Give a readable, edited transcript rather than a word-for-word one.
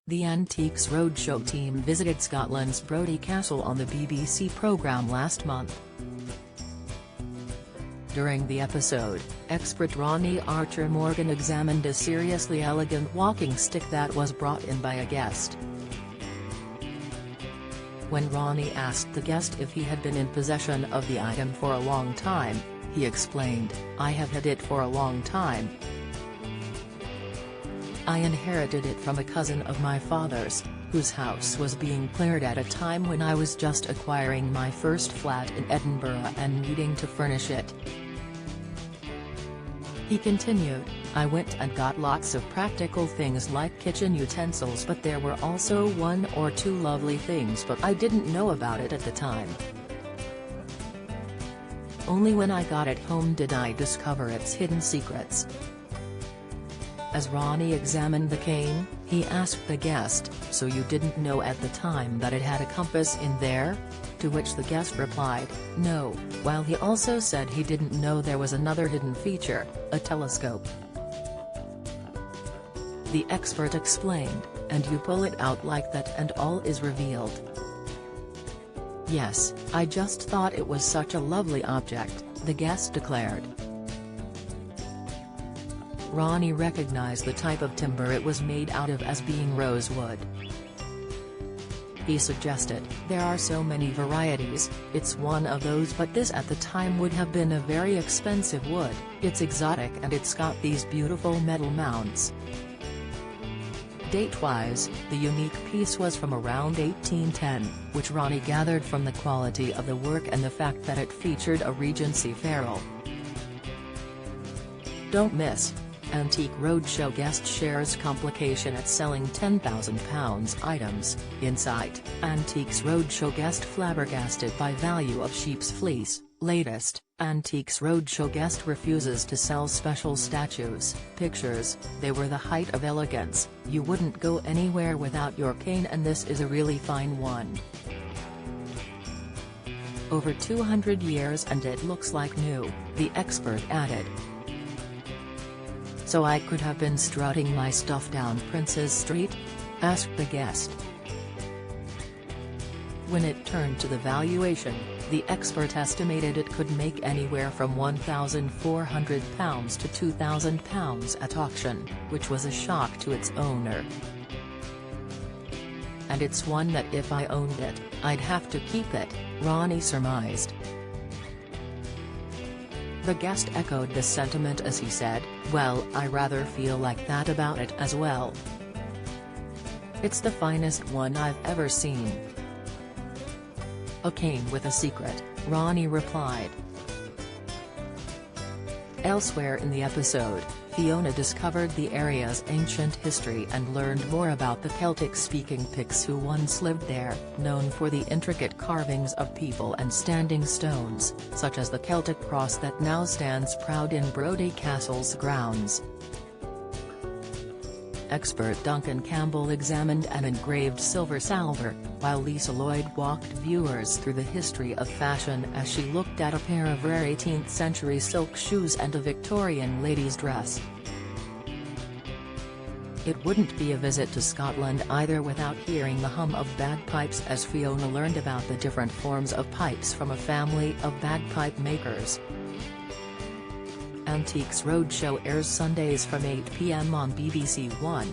The Antiques Roadshow team visited Scotland's Brodie Castle on the BBC programme last month. During the episode, expert Ronnie Archer-Morgan examined a seriously elegant walking stick that was brought in by a guest. When Ronnie asked the guest if he had been in possession of the item for a long time, he explained, "I have had it for a long time. I inherited it from a cousin of my father's, whose house was being cleared at a time when I was just acquiring my first flat in Edinburgh and needing to furnish it." He continued, "I went and got lots of practical things like kitchen utensils, but there were also one or two lovely things, but I didn't know about it at the time. Only when I got it home did I discover its hidden secrets." As Ronnie examined the cane, he asked the guest, "So you didn't know at the time that it had a compass in there?" To which the guest replied, "No," while he also said he didn't know there was another hidden feature, a telescope. The expert explained, "And you pull it out like that and all is revealed." "Yes, I just thought it was such a lovely object," the guest declared. Ronnie recognized the type of timber it was made out of as being rosewood. He suggested, "There are so many varieties, it's one of those, but this at the time would have been a very expensive wood, it's exotic and it's got these beautiful metal mounts." Date-wise, the unique piece was from around 1810, which Ronnie gathered from the quality of the work and the fact that it featured a Regency ferrule. Don't miss. Antique Roadshow guest shares complication at selling £10,000 items. Insight, Antiques Roadshow guest flabbergasted by value of sheep's fleece. Latest, Antiques Roadshow guest refuses to sell special statues. Pictures, they were the height of elegance, you wouldn't go anywhere without your cane and this is a really fine one. Over 200 years and it looks like new, the expert added. "So I could have been strutting my stuff down Prince's Street?" asked the guest. When it turned to the valuation, the expert estimated it could make anywhere from £1,400 to £2,000 at auction, which was a shock to its owner. "And it's one that if I owned it, I'd have to keep it," Ronnie surmised. The guest echoed the sentiment as he said, "Well, I rather feel like that about it as well. It's the finest one I've ever seen." "A cane with a secret," Ronnie replied. Elsewhere in the episode, Fiona discovered the area's ancient history and learned more about the Celtic-speaking Picts who once lived there, known for the intricate carvings of people and standing stones, such as the Celtic cross that now stands proud in Brodie Castle's grounds. Expert Duncan Campbell examined an engraved silver salver, while Lisa Lloyd walked viewers through the history of fashion as she looked at a pair of rare 18th-century silk shoes and a Victorian lady's dress. It wouldn't be a visit to Scotland either without hearing the hum of bagpipes as Fiona learned about the different forms of pipes from a family of bagpipe makers. Antiques Roadshow airs Sundays from 8 p.m. on BBC One.